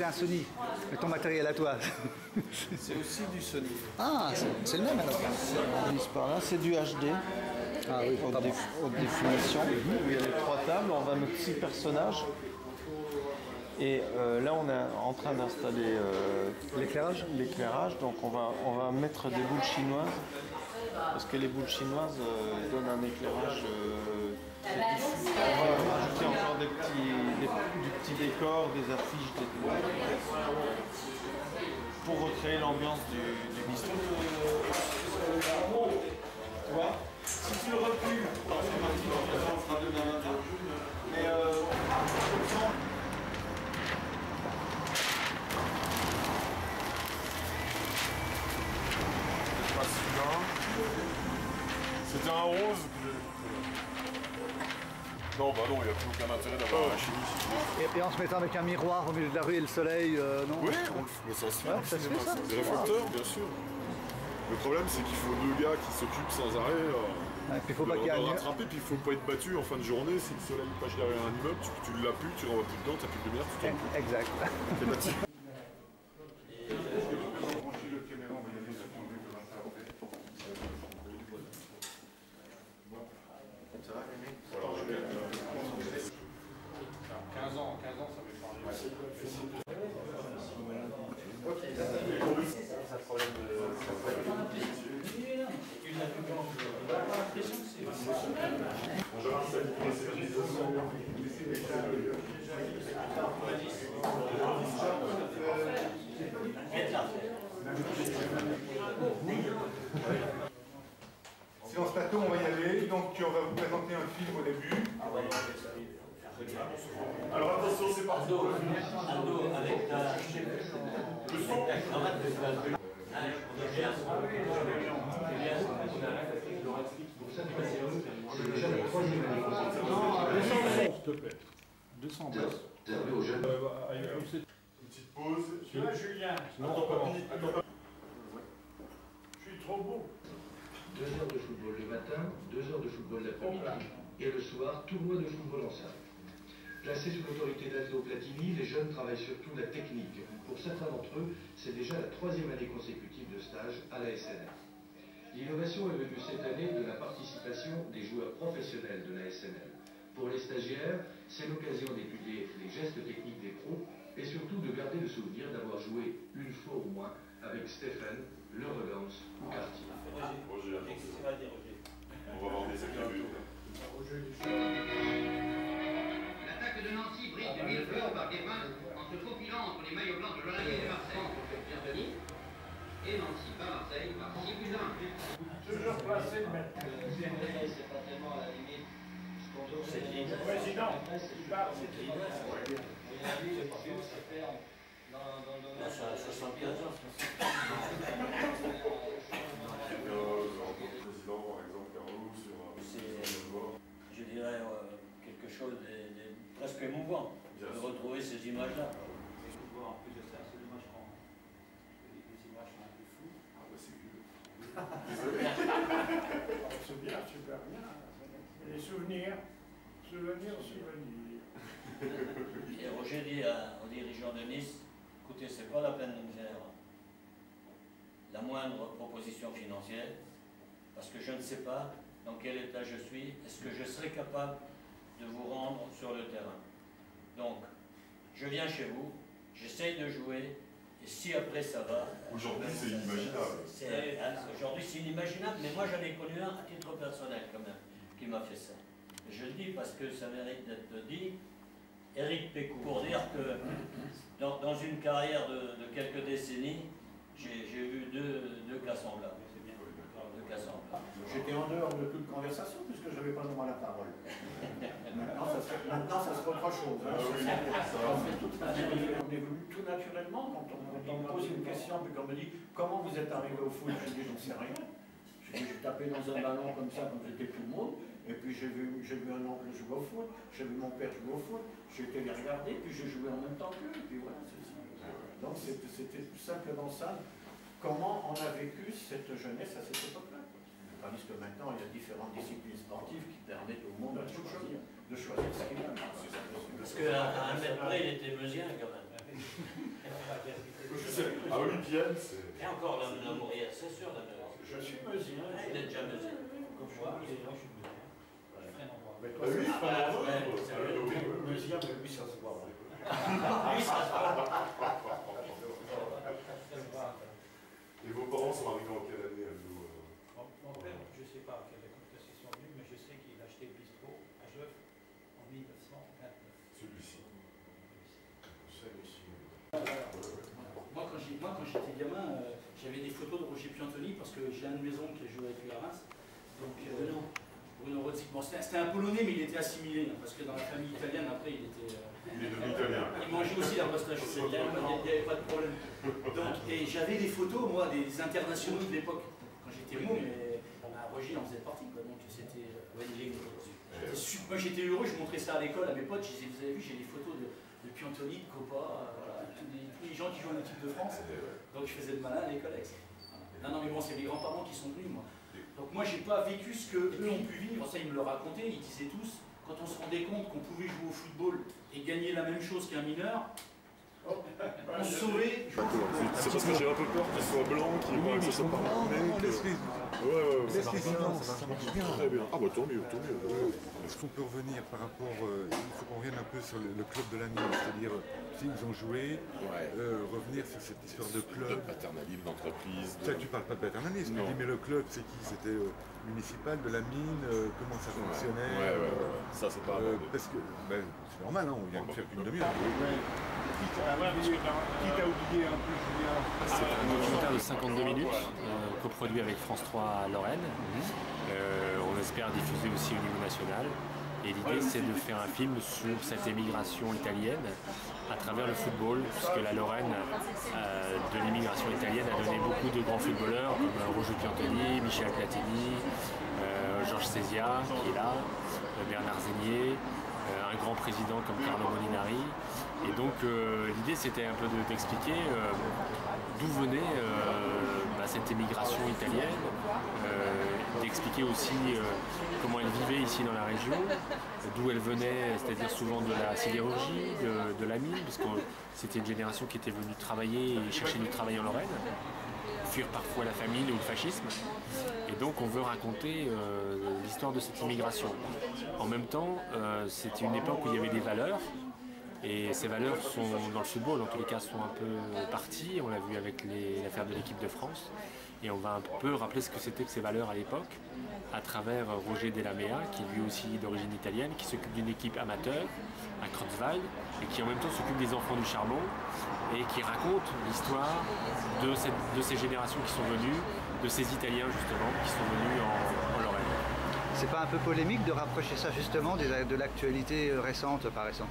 c'était un Sony, mais ton matériel à toi. C'est aussi du Sony. Ah, c'est le même alors. Par là, c'est du HD. Ah oui, Haute définition. Il y a les 3 tables, on va mettre 6 personnages. Et là, on est en train d'installer l'éclairage. Donc, on va mettre des boules chinoises. Parce que les boules chinoises donnent un éclairage très diffus. On va rajouter encore du petit décor, des affiches, pour recréer l'ambiance du bistrot. Tu vois, si tu le recules, c'est parti, on fera 2 dans 1. Mais c'était un rose. Non, bah non, il n'y a plus aucun intérêt d'avoir un chimie. Et en se mettant avec un miroir au milieu de la rue et le soleil, non? Oui, mais ça se fait. Ouais, ça se fait ça. Des réflecteurs, bien sûr. Le problème, c'est qu'il faut 2 gars qui s'occupent sans arrêt Il faut pas qu'il y ait de rattraper, puis il faut pas être battu en fin de journée. Si le soleil passe derrière un immeuble, tu l'as plus, tu renvoies plus dedans, tu n'as plus de lumière, tu tombes. Exact. T'es battu. ça va, les mecs? 15 ans, ça fait parler. Ça problème Silence plateau, on va y aller. Donc on va vous présenter un film au début. Alors attention, c'est parti. Aldo, avec ta cravate de classe. S'il te plaît. 200 balles. Une petite pause. Tu vois, Julien, Attends, papy. je suis trop beau. 2 heures de football le matin, 2 heures de football l'après-midi, et le soir, tournoi de football en salle. Placés sous l'autorité d'Aldo Platini, les jeunes travaillent surtout la technique. Pour certains d'entre eux, c'est déjà la 3e année consécutive de stage à la SNR. L'innovation est venue cette année de la participation des joueurs professionnels de la SNL. Pour les stagiaires, c'est l'occasion d'étudier les gestes techniques des pros et surtout de garder le souvenir d'avoir joué une fois au moins avec Stéphane, Le Relance ou Cartier. Roger, on va voir des éclats. L'attaque de Nancy brise de millefeuille par Guérin en se faufilant entre les maillots blancs de l'Olympique de Marseille pour faire Bienvenue. Et Nancy par Marseille par 6 buts à 1. Toujours placé le maître. C'est pas tellement à la limite. C'est l'idée. Président, il parle, c'est C'est à 75 ans, Président, par exemple, Carlo, sur je dirais quelque chose de presque émouvant de retrouver ces images-là. En plus de ça, c'est dommage qu'on. Les images sont un peu floues. Ah bah c'est cool. c'est bien, super bien. Et les souvenirs. Et Roger dit aux dirigeants de Nice, écoutez, c'est pas la peine de me faire la moindre proposition financière, parce que je ne sais pas dans quel état je suis, est-ce que je serai capable de vous rendre sur le terrain. Donc, je viens chez vous, j'essaye de jouer, et si après ça va... Aujourd'hui, c'est inimaginable. Aujourd'hui, c'est inimaginable, mais moi j'en ai connu un à titre personnel quand même, qui m'a fait ça. Je le dis parce que ça mérite d'être dit. Éric Pécou, pour dire que dans une carrière de quelques décennies, j'ai vu deux cas semblables. J'étais en dehors de toute conversation puisque je n'avais pas le droit à la parole. Maintenant, ça serait autre chose. On évolue tout naturellement quand on me pose une question et qu'on me dit comment vous êtes arrivé au foot, je dis j'en sais rien. J'ai tapé dans un ballon comme ça quand j'étais tout le monde, et puis j'ai vu un oncle jouer au foot, j'ai vu mon père jouer au foot, j'ai été les regarder, puis j'ai joué en même temps qu'eux, et puis voilà, c'est ça. Donc c'était tout simplement ça. Comment on a vécu cette jeunesse à cette époque-là. Tandis que maintenant, il y a différentes disciplines sportives qui permettent au monde de choisir ce qu'il veut. Parce qu'à un mètre près, il était meusien quand même. Ah oui, Pienne, c'est... Et encore la Maurière, c'est sûr, la Meuse. Je suis meusien. Il est déjà meusien. Comme moi, je suis meusien. Mais toi, Oui, meusien, mais lui, ça se voit. Lui, ça se voit. Et vos parents sont arrivés en quelle année, Aldo? Mon père, je ne sais pas à quelle époque ils sont venus, mais je sais qu'il a acheté le bistrot à Jeuf en 1929. Celui-ci. Moi, quand j'étais gamin, j'avais des photos de Roger Piantoni parce que j'ai un de mes oncles qui a joué avec lui à Reims. Donc, Bruno Rossi. Bon, c'était un Polonais, mais il était assimilé, hein, parce que dans la famille italienne, après, il était... Il est devenu italien. Il mangeait aussi la pasta chauffée, il n'y avait pas de problème. Donc, et j'avais des photos, moi, des internationaux de l'époque, quand j'étais môme, et Roger en faisait partie, quoi. Donc c'était... moi j'étais heureux, je montrais ça à l'école à mes potes, je disais, vous avez vu, j'ai des photos de Piantoni, de Coppa, voilà, tous les gens qui jouent en équipe de France. Donc je faisais le malin à l'école avec ça. Voilà. Non, mais bon, c'est mes grands-parents qui sont venus, moi. Donc moi, j'ai pas vécu ce qu'eux ont pu vivre. Ça, ils me le racontaient. Ils disaient tous, quand on se rendait compte qu'on pouvait jouer au football et gagner la même chose qu'un mineur, on se sauvait. C'est parce que j'ai un peu peur qu'il soit blanc, que ça soit pas marqué. Ouais, ça marche bien. Très bien. Ah bah tant mieux, tant mieux. Est-ce qu'on peut revenir par rapport, il faut qu'on revienne un peu sur le club de la mine, c'est-à-dire s'ils ont joué, revenir sur cette histoire de club. De paternalisme, d'entreprise. Ça, tu parles pas de paternalisme, tu dis mais le club c'est qui? C'était municipal, de la mine, comment ça fonctionnait? Ça c'est pas parce que c'est normal, hein, on vient de faire qu'une demi-heure. Qui t'a oublié un peu, Julien? C'est un documentaire de 52 minutes, coproduit avec France 3 à Lorraine. On espère diffuser aussi au niveau national. Et l'idée, c'est de faire un film sur cette émigration italienne à travers le football, puisque la Lorraine de l'immigration italienne a donné beaucoup de grands footballeurs comme Roger Piantoni, Michel Platini, Georges Sesia qui est là, Bernard Zégnier, un grand président comme Carlo Molinari. Et donc l'idée, c'était un peu d'expliquer d'où venait cette émigration italienne, d'expliquer aussi comment elle vivait ici dans la région, d'où elle venait, c'est-à-dire souvent de la sidérurgie, de la mine, puisque c'était une génération qui était venue travailler et chercher du travail en Lorraine, fuir parfois la famine ou le fascisme. Et donc on veut raconter l'histoire de cette immigration. En même temps, c'était une époque où il y avait des valeurs. Et ces valeurs sont, dans le football en tous les cas, sont un peu parties. On l'a vu avec l'affaire de l'équipe de France. Et on va un peu rappeler ce que c'était que ces valeurs à l'époque, à travers Roger Delamea, qui est lui aussi d'origine italienne, qui s'occupe d'une équipe amateur à Creutzwald, et qui en même temps s'occupe des enfants du charbon, et qui raconte l'histoire de ces générations qui sont venues, de ces Italiens justement, qui sont venus en Lorraine. C'est pas un peu polémique de rapprocher ça justement de l'actualité récente,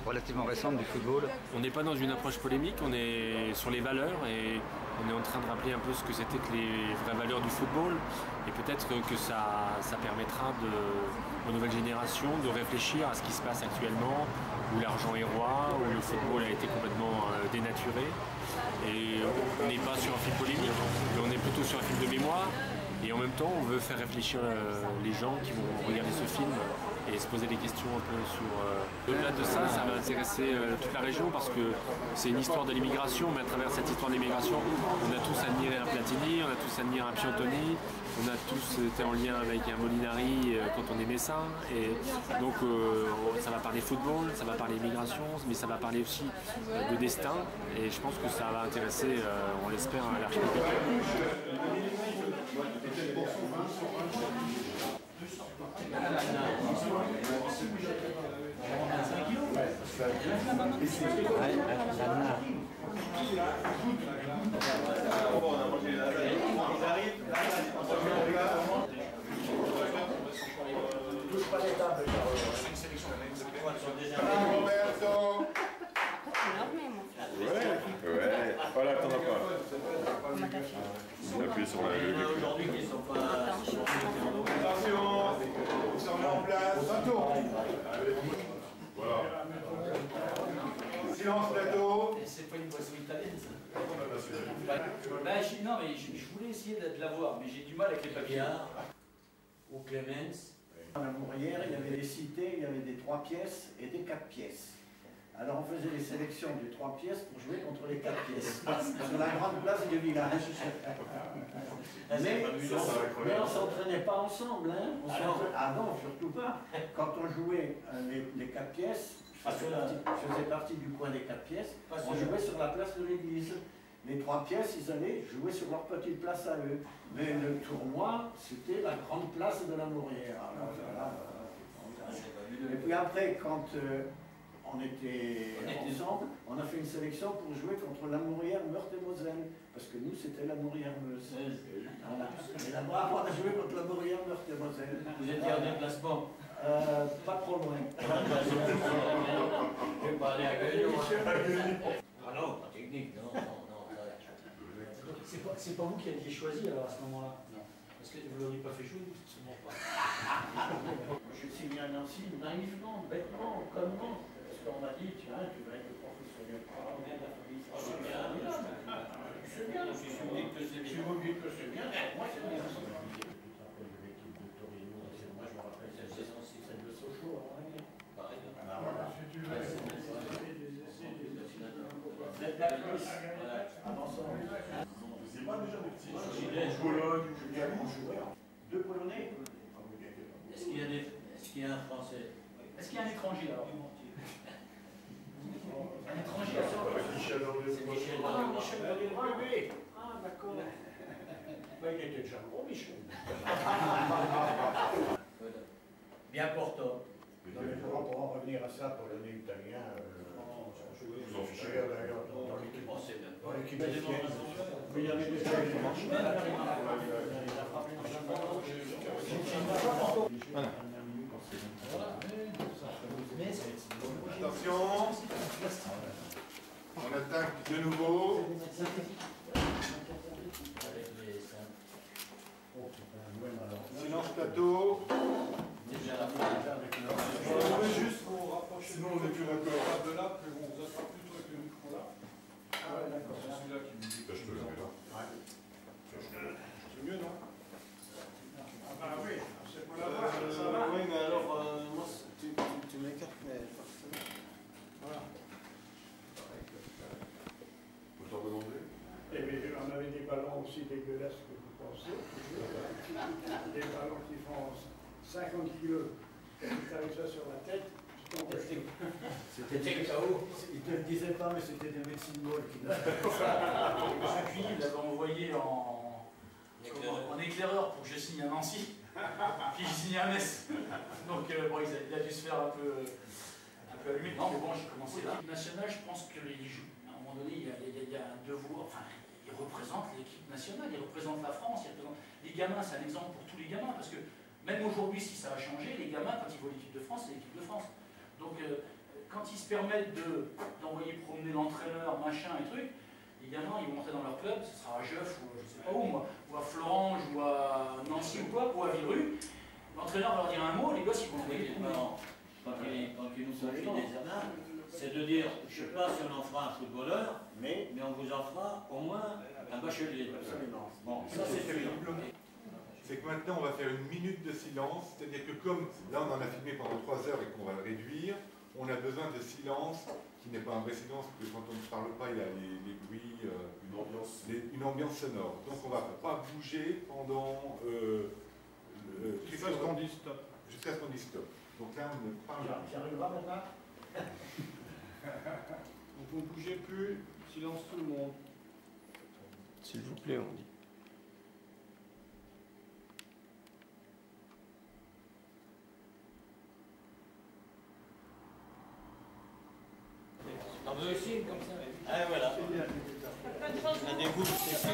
relativement récente du football? On n'est pas dans une approche polémique, on est sur les valeurs et on est en train de rappeler un peu ce que c'était que les vraies valeurs du football. Et peut-être que ça permettra aux nouvelles générations de réfléchir à ce qui se passe actuellement, où l'argent est roi, où le football a été complètement dénaturé. Et on n'est pas sur un film polémique, mais on est plutôt sur un film de mémoire. Et en même temps, on veut faire réfléchir les gens qui vont regarder ce film et se poser des questions un peu sur... Au-delà de ça, ça va intéresser toute la région parce que c'est une histoire de l'immigration, mais à travers cette histoire d'immigration, on a tous admiré un Platini, on a tous admiré un Piantoni, on a tous été en lien avec un Molinari quand on est messin. Et donc ça va parler football, ça va parler immigration, mais ça va parler aussi de destin. Et je pense que ça va intéresser, on l'espère, à l'archipel. Ouais. Voilà, t'en as pas. Appuie sur la aujourd'hui qui sont pas... Attention, on se remet en place. Voilà. Silence plateau. C'est pas une boisson italienne, ça. Non, mais je voulais essayer de la voir, mais j'ai du mal avec les papiers. Ou Clemens. Dans la Mourière, il y avait des cités, il y avait des 3 pièces et des 4 pièces. Alors on faisait les sélections du 3 pièces pour jouer contre les 4 pièces. Sur la grande place du village. Mais on ne s'entraînait pas ensemble. Hein. Ah non, surtout pas. Quand on jouait les 4 pièces, je faisais partie du coin des 4 pièces, on jouait sur la place de l'église. Les 3 pièces, ils allaient jouer sur leur petite place à eux. Mais le tournoi, c'était la grande place de la Mourière. Et puis après, quand on était ensemble, on a fait une sélection pour jouer contre la Mourière Meurthe-et-Moselle. Parce que nous, c'était la Mourière-Meuse. Voilà. Et là-bas, on a joué contre la Mourière Meurthe-et-Moselle. Vous étiez en déplacement? Pas trop loin. Je vais pas aller à Gueugnon. Ah non, pas technique, non. C'est pas vous qui aviez choisi alors à ce moment-là? Non. Parce que vous ne l'auriez pas fait jouer, sûrement pas. Je suis signé à Nancy naïvement, bêtement, connement. Parce qu'on m'a dit, tiens, tu vas être professionnel. C'est bien. Si vous dites que c'est bien, moi c'est bien. L'équipe de Torino, moi je me rappelle, c'est celle de Sochaux. Voilà. C'est pas déjà des petits Pologne, deux Polonais. Est-ce qu'il y a un Français? Est-ce qu'il y a un étranger alors? Un étranger à ça? C'est Michel Michel, oui. Ah, d'accord. Il était déjà gros, Michel. Bien portant. Pour en revenir à ça, polonais, italien, vous en fichez. Dans l'équipe mais il y avait des gens qui marchaient. Attention, on attaque de nouveau. Silence plateau. Juste pour rapprocher. Sinon, on est plus d'accord. De là, puis on vous attrape plutôt avec le micro là. Ah ouais, d'accord. C'est celui-là qui me dit. Je te le mets là. C'est mieux, non? Ah oui, c'est pour la voix, ça va. Oui, mais alors, moi, tu m'écartes, mais forcément. Voilà. Faut t'en demander. Et bien, on avait des ballons aussi dégueulasses que vous pensez. Des ballons qui font 50 kilos. Et tu avais ça sur la tête, tu tombais. C'était KO. Ils ne te le disaient pas, mais c'était des médecines molles qui l'avaient fait. Puis il l'avait envoyé en éclaireur pour que je signe à Nancy. Puis j'ai signé à Metz. Donc bon, il a dû se faire un peu allumer. Non, mais bon, j'ai commencé là. L'équipe nationale, je pense que à un moment donné, il y a un devoir. Enfin, ils représentent l'équipe nationale, ils représentent la France. Les gamins, c'est un exemple pour tous les gamins. Parce que même aujourd'hui, si ça a changé, les gamins, quand ils voient l'équipe de France, c'est l'équipe de France. Donc, quand ils se permettent d'envoyer promener l'entraîneur, machin et trucs, les gamins, ils vont rentrer dans leur club, ce sera à Jeuf, ou je sais pas où, moi, ou à Florange, ou à Nancy, ou quoi, ou à Villerupt. L'entraîneur va leur dire un mot, les gosses, ils vont envoyer des Quand ils nous confient des examens, c'est de dire, je ne sais pas si on en fera un footballeur, mais on vous en fera au moins un bachelier. Absolument. Bon, ça c'est sûr. C'est que maintenant on va faire une minute de silence, c'est-à-dire que comme là on en a filmé pendant 3 heures et qu'on va le réduire, on a besoin de silence qui n'est pas un vrai silence, parce que quand on ne parle pas, il y a les bruits, une ambiance sonore. Donc on ne va pas bouger pendant Jusqu'à ce qu'on dise stop. Jusqu'à ce qu'on dise stop. Donc là on ne parle pas. J'y arrivera maintenant. Donc vous ne bougez plus, silence tout le monde. S'il vous plaît, on dit. T'en veux aussi comme ça? Ah voilà. La dégoût, c'est ça.